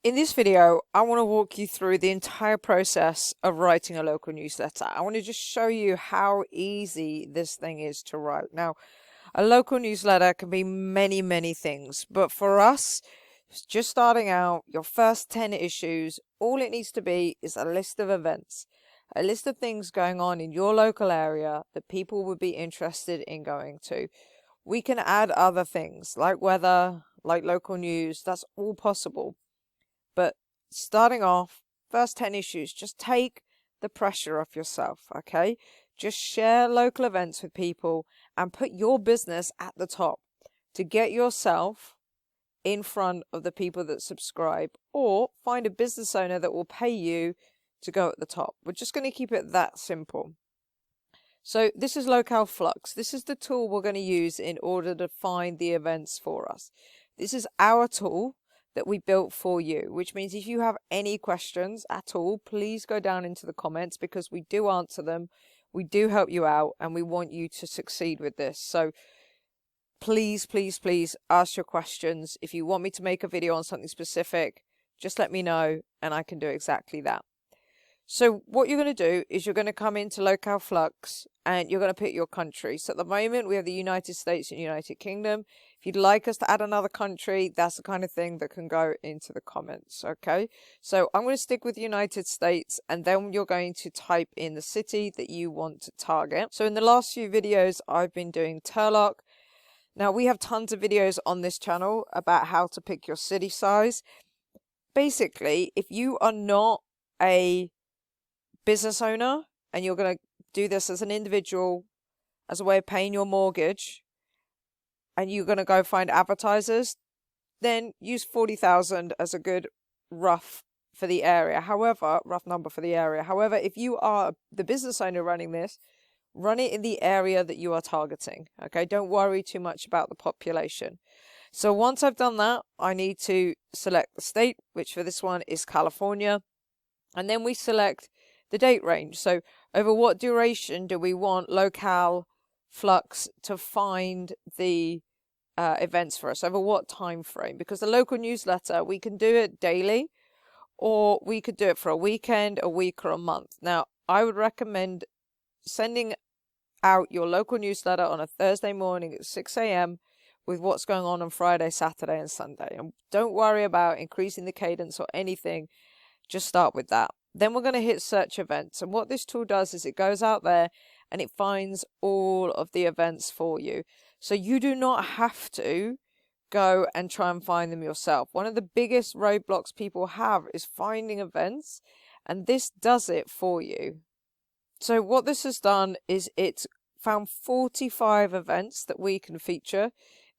In this video, I want to walk you through the entire process of writing a local newsletter. I want to just show you how easy this thing is to write. Now, a local newsletter can be many, many things, but for us, just starting out, your first 10 issues, all it needs to be is a list of events, a list of things going on in your local area that people would be interested in going to. We can add other things like weather, like local news, that's all possible. But starting off, first 10 issues, just take the pressure off yourself, okay? Just share local events with people and put your business at the top to get yourself in front of the people that subscribe, or find a business owner that will pay you to go at the top. We're just going to keep it that simple. So this is Locale Flux. This is the tool we're going to use in order to find the events for us. This is our tool that we built for you, which means if you have any questions at all, please go down into the comments because we do answer them. We do help you out and we want you to succeed with this. So please, please, please ask your questions. If you want me to make a video on something specific, just let me know and I can do exactly that. So what you're going to do is you're going to come into Locale Flux and you're going to pick your country. So at the moment we have the United States and United Kingdom. If you'd like us to add another country, that's the kind of thing that can go into the comments. Okay, so I'm going to stick with United States and then you're going to type in the city that you want to target. So in the last few videos I've been doing Turlock. Now we have tons of videos on this channel about how to pick your city size. Basically, if you are not a business owner and you're going to do this as an individual as a way of paying your mortgage and you're going to go find advertisers, then use 40,000 as a good rough for the area. However, rough number for the area. However, if you are the business owner running this, run it in the area that you are targeting. Okay, don't worry too much about the population. So once I've done that, I need to select the state, which for this one is California, and then we select the date range. So over what duration do we want Locale Flux to find the events for us? Over what time frame? Because the local newsletter, we can do it daily or we could do it for a weekend, a week, or a month. Now, I would recommend sending out your local newsletter on a Thursday morning at 6 a.m. with what's going on Friday, Saturday, and Sunday. And don't worry about increasing the cadence or anything. Just start with that. Then we're going to hit search events. And what this tool does is it goes out there and it finds all of the events for you. So you do not have to go and try and find them yourself. One of the biggest roadblocks people have is finding events, and this does it for you. So what this has done is it's found 45 events that we can feature.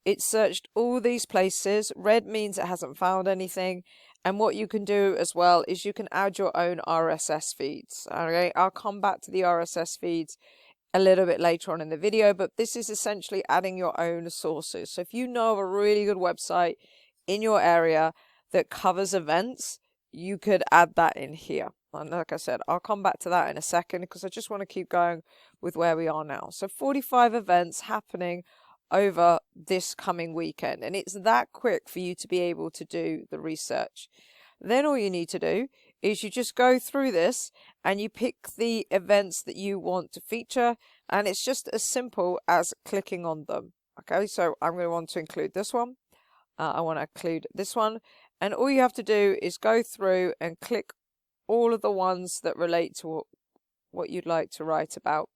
It searched all these places. Red means it hasn't found anything. And what you can do as well is you can add your own RSS feeds. Okay, I'll come back to the RSS feeds a little bit later on in the video, but this is essentially adding your own sources. So if you know of a really good website in your area that covers events, you could add that in here. And like I said, I'll come back to that in a second because I just want to keep going with where we are now. So 45 events happening over this coming weekend, and it's that quick for you to be able to do the research. Then all you need to do is you just go through this and you pick the events that you want to feature, and it's just as simple as clicking on them. Okay, so I'm going to want to include this one. I want to include this one, and all you have to do is go through and click all of the ones that relate to what you'd like to write about.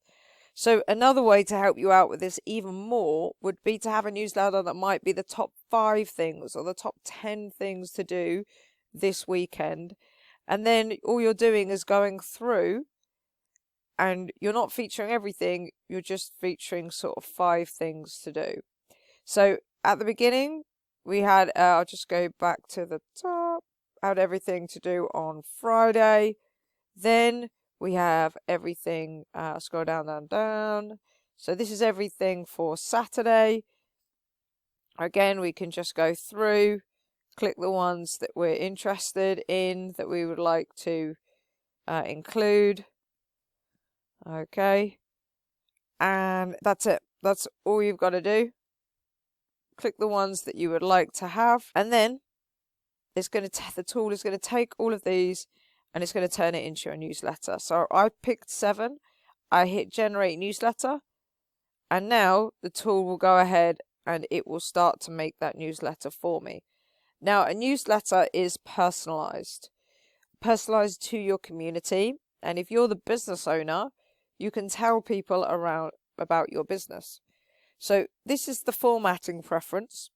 So another way to help you out with this even more would be to have a newsletter that might be the top 5 things or the top 10 things to do this weekend. And then all you're doing is going through and you're not featuring everything. You're just featuring sort of 5 things to do. So at the beginning, we had, I'll just go back to the top, had everything to do on Friday. Then we have everything, scroll down, down, down. So this is everything for Saturday. Again, we can just go through, click the ones that we're interested in, that we would like to include. Okay. And that's it. That's all you've got to do. Click the ones that you would like to have. And then it's going to the tool is going to take all of these and it's going to turn it into a newsletter. So I picked 7. I hit generate newsletter, and now the tool will go ahead and it will start to make that newsletter for me. Now, a newsletter is personalized to your community. And if you're the business owner, you can tell people around about your business. So this is the formatting preference.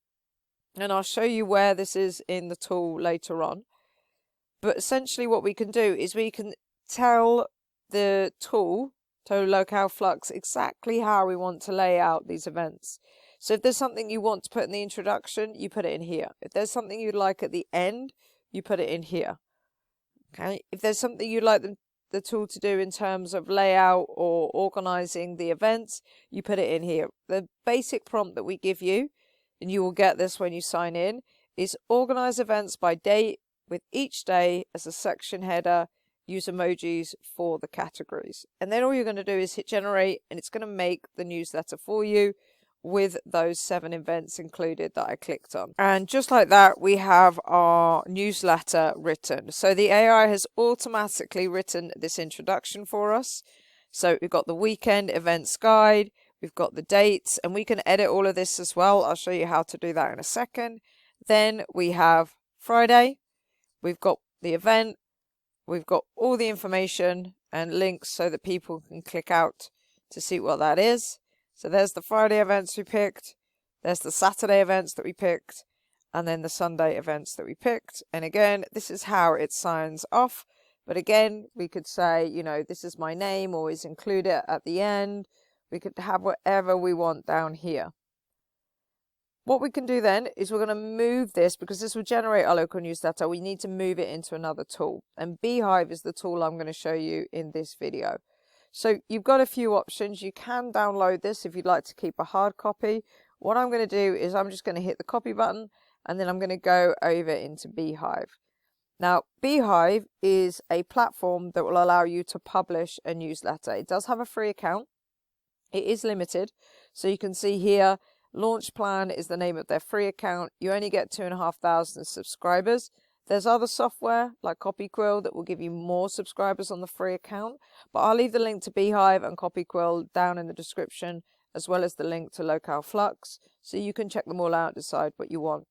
And I'll show you where this is in the tool later on. But essentially what we can do is we can tell the tool, to Locale Flux, exactly how we want to lay out these events. So if there's something you want to put in the introduction, you put it in here. If there's something you'd like at the end, you put it in here. Okay. If there's something you'd like the tool to do in terms of layout or organizing the events, you put it in here. The basic prompt that we give you, and you will get this when you sign in, is organize events by date with each day as a section header. Use emojis for the categories. And then all you're going to do is hit generate, and it's going to make the newsletter for you with those 7 events included that I clicked on. And just like that, we have our newsletter written. So the AI has automatically written this introduction for us. So we've got the weekend events guide, we've got the dates, and we can edit all of this as well. I'll show you how to do that in a second. Then we have Friday, we've got the event, we've got all the information and links so that people can click out to see what that is. So there's the Friday events we picked, there's the Saturday events that we picked, and then the Sunday events that we picked. And again, this is how it signs off. But again, we could say, you know, this is my name, always include it at the end. We could have whatever we want down here. What we can do then is we're going to move this, because this will generate our local newsletter. We need to move it into another tool. And Beehive is the tool I'm going to show you in this video. So you've got a few options. You can download this if you'd like to keep a hard copy. What I'm going to do is I'm just going to hit the copy button, and then I'm going to go over into Beehive. Now, Beehive is a platform that will allow you to publish a newsletter. It does have a free account. It is limited. So you can see here, Launch Plan is the name of their free account. You only get 2,500 subscribers. There's other software like Copy Quill that will give you more subscribers on the free account. But I'll leave the link to Beehive and Copy Quill down in the description, as well as the link to Locale Flux. So you can check them all out and decide what you want.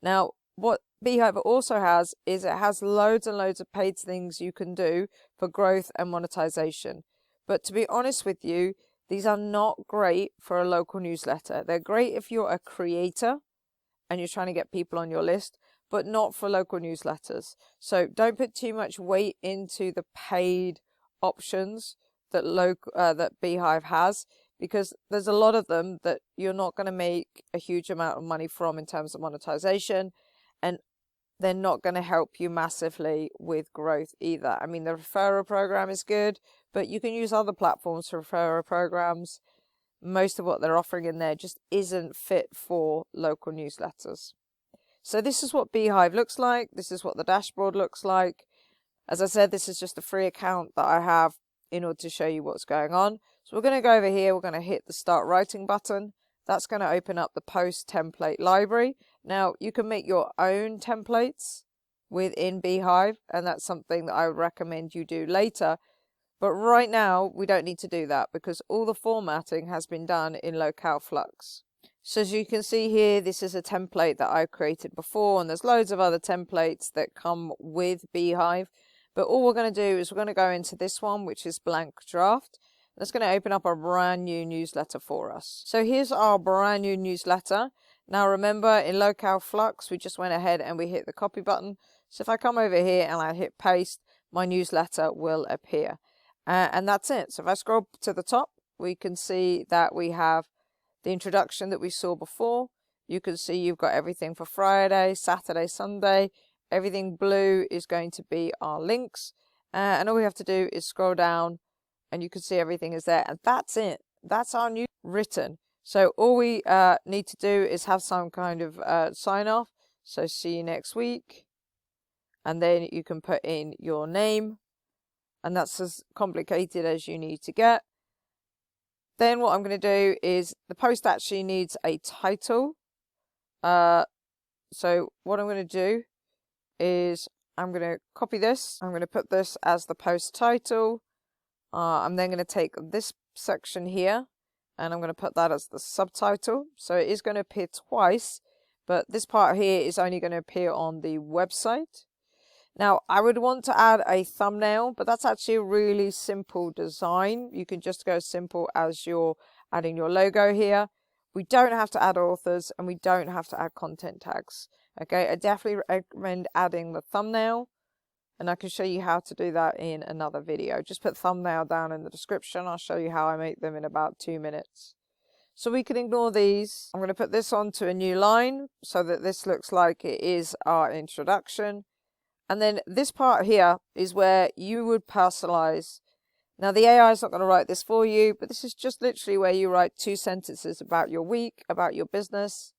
Now, what Beehive also has is it has loads and loads of paid things you can do for growth and monetization. But to be honest with you, these are not great for a local newsletter. They're great if you're a creator and you're trying to get people on your list, but not for local newsletters. So don't put too much weight into the paid options that Beehive has, because there's a lot of them that you're not going to make a huge amount of money from in terms of monetization, and they're not going to help you massively with growth either. I mean, the referral program is good, but you can use other platforms for referral programs. Most of what they're offering in there just isn't fit for local newsletters. So this is what Beehive looks like. This is what the dashboard looks like. As I said, this is just a free account that I have in order to show you what's going on. So we're going to go over here. We're going to hit the Start Writing button. That's going to open up the post template library. Now, you can make your own templates within Beehive, and that's something that I would recommend you do later. But right now, we don't need to do that because all the formatting has been done in Locale Flux. So as you can see here, this is a template that I created before, and there's loads of other templates that come with Beehive. But all we're going to do is we're going to go into this one, which is blank draft. That's going to open up a brand new newsletter for us. So here's our brand new newsletter. Now remember, in Locale Flux, we just went ahead and we hit the copy button. So if I come over here and I hit paste, my newsletter will appear. And that's it. So if I scroll to the top, we can see that we have the introduction that we saw before. You can see you've got everything for Friday, Saturday, Sunday. Everything blue is going to be our links. And all we have to do is scroll down and you can see everything is there. And that's it. That's our new written. So all we need to do is have some kind of sign off. So see you next week. And then you can put in your name. And that's as complicated as you need to get. Then what I'm going to do is the post actually needs a title. So what I'm going to do is I'm going to copy this. I'm going to put this as the post title. I'm then going to take this section here and I'm going to put that as the subtitle. So it is going to appear twice, but this part here is only going to appear on the website. Now, I would want to add a thumbnail, but that's actually a really simple design. You can just go as simple as you're adding your logo here. We don't have to add authors and we don't have to add content tags. Okay, I definitely recommend adding the thumbnail, and I can show you how to do that in another video. Just put thumbnail down in the description. I'll show you how I make them in about 2 minutes. So we can ignore these. I'm going to put this onto a new line so that this looks like it is our introduction. And then this part here is where you would personalize. Now the AI is not going to write this for you, but this is just literally where you write 2 sentences about your week, about your business.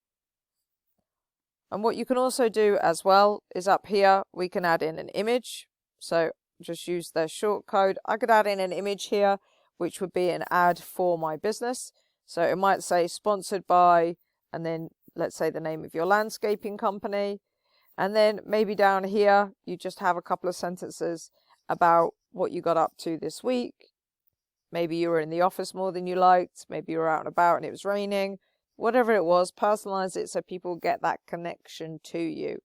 And what you can also do as well is up here, we can add in an image. So just use the short code. I could add in an image here, which would be an ad for my business. So it might say sponsored by, and then let's say the name of your landscaping company. And then maybe down here, you just have a couple of sentences about what you got up to this week. Maybe you were in the office more than you liked. Maybe you were out and about and it was raining. Whatever it was, personalize it so people get that connection to you.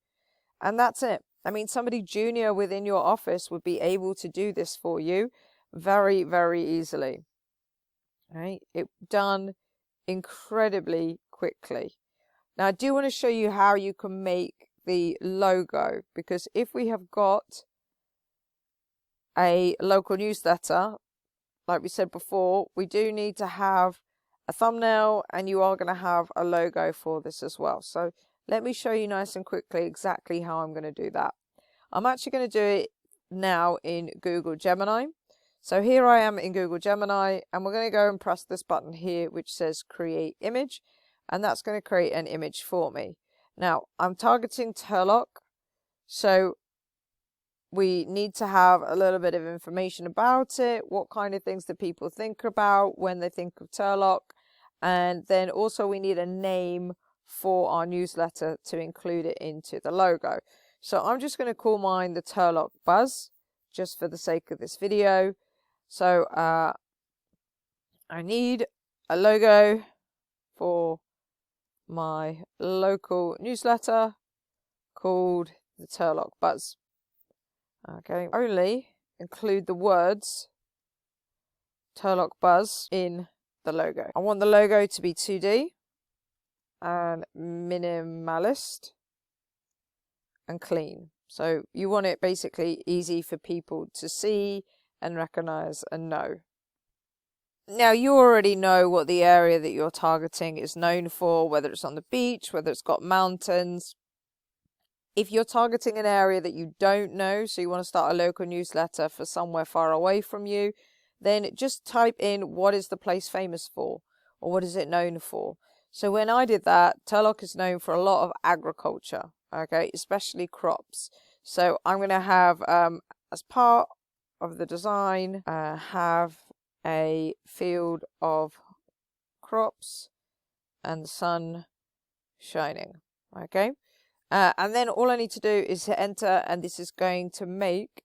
And that's it. I mean, somebody junior within your office would be able to do this for you very, very easily. Right? It done incredibly quickly. Now, I do want to show you how you can make the logo, because if we have got a local newsletter, like we said before, we do need to have a thumbnail, and you are going to have a logo for this as well. So let me show you nice and quickly exactly how I'm going to do that. I'm actually going to do it now in Google Gemini. So here I am in Google Gemini, and we're going to go and press this button here which says create image, and that's going to create an image for me. Now I'm targeting Turlock, so we need to have a little bit of information about it. What kind of things do people think about when they think of Turlock? And then also we need a name for our newsletter to include it into the logo. So I'm just going to call mine the Turlock Buzz, just for the sake of this video. So I need a logo for my local newsletter called the Turlock Buzz. Okay, only include the words Turlock Buzz in the logo. I want the logo to be 2D and minimalist and clean. So you want it basically easy for people to see and recognize and know. Now you already know what the area that you're targeting is known for, whether it's on the beach, whether it's got mountains. If you're targeting an area that you don't know, so you want to start a local newsletter for somewhere far away from you, then just type in what is the place famous for, or what is it known for. So when I did that, Turlock is known for a lot of agriculture, okay, especially crops. So I'm going to have, as part of the design, have a field of crops and the sun shining, okay. And then all I need to do is hit enter, and this is going to make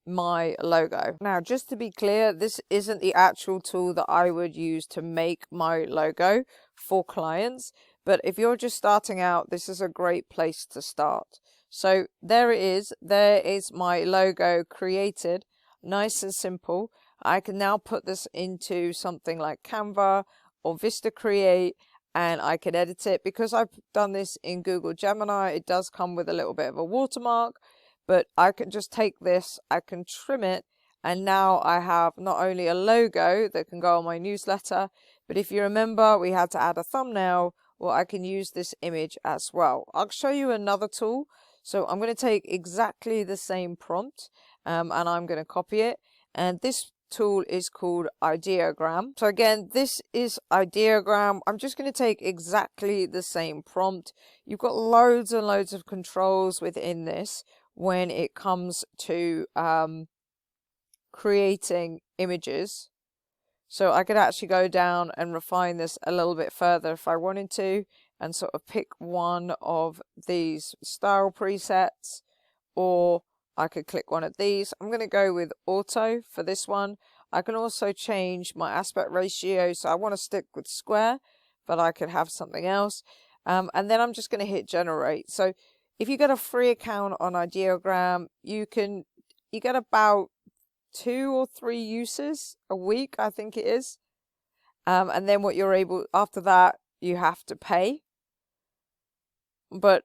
my logo. Now, just to be clear, this isn't the actual tool that I would use to make my logo for clients, but if you're just starting out, this is a great place to start. So there it is. There is my logo created, nice and simple. I can now put this into something like Canva or Vista Create, and I can edit it. Because I've done this in Google Gemini, it does come with a little bit of a watermark, but I can just take this, I can trim it, and now I have not only a logo that can go on my newsletter, but if you remember, we had to add a thumbnail. Well, I can use this image as well. I'll show you another tool. So I'm going to take exactly the same prompt, and I'm going to copy it. And this tool is called Ideogram. So again, this is Ideogram. I'm just going to take exactly the same prompt. You've got loads and loads of controls within this when it comes to creating images. So I could actually go down and refine this a little bit further if I wanted to, and sort of pick one of these style presets, or I could click one of these. I'm going to go with auto for this one. I can also change my aspect ratio, so I want to stick with square, but I could have something else. And then I'm just going to hit generate. So if you get a free account on Ideogram, you get about 2 or 3 uses a week, I think it is. And then after that, you have to pay. But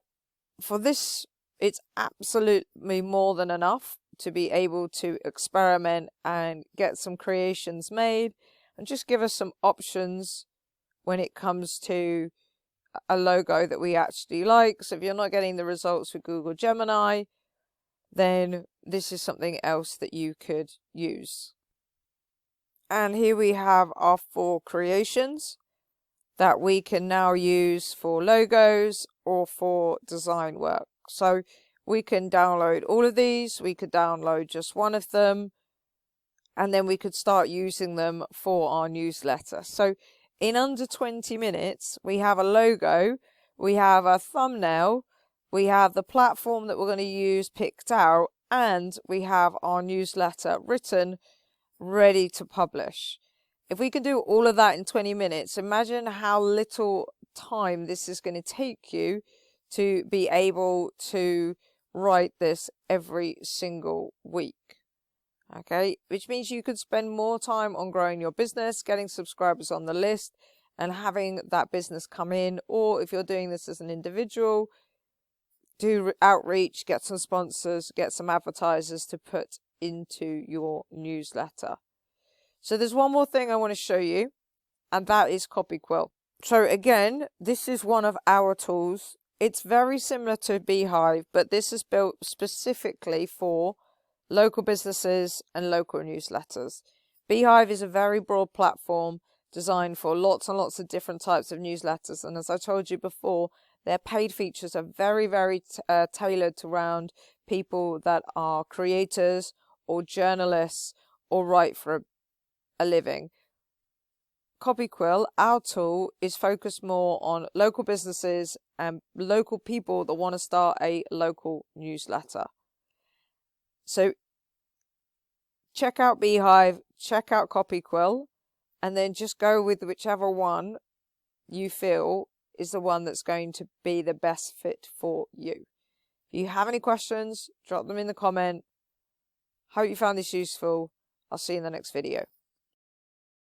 for this, it's absolutely more than enough to be able to experiment and get some creations made and just give us some options when it comes to a logo that we actually like. So if you're not getting the results with Google Gemini, then this is something else that you could use. And here we have our 4 creations that we can now use for logos or for design work. So we can download all of these, we could download just one of them, and then we could start using them for our newsletter. So in under 20 minutes, we have a logo, we have a thumbnail, we have the platform that we're going to use picked out, and we have our newsletter written, ready to publish. If we can do all of that in 20 minutes, imagine how little time this is going to take you to be able to write this every single week. Okay, which means you could spend more time on growing your business, getting subscribers on the list, and having that business come in. Or if you're doing this as an individual, do outreach, get some sponsors, get some advertisers to put into your newsletter. So there's one more thing I want to show you, and that is Copy Quill. So again, this is one of our tools. It's very similar to Beehive, but this is built specifically for local businesses and local newsletters. Beehive is a very broad platform designed for lots and lots of different types of newsletters. And as I told you before, their paid features are very, very tailored around people that are creators or journalists or write for a living. Copy Quill, our tool, is focused more on local businesses and local people that want to start a local newsletter. So check out Beehive, check out Copy Quill, and then just go with whichever one you feel is the one that's going to be the best fit for you. If you have any questions, drop them in the comment. Hope you found this useful. I'll see you in the next video.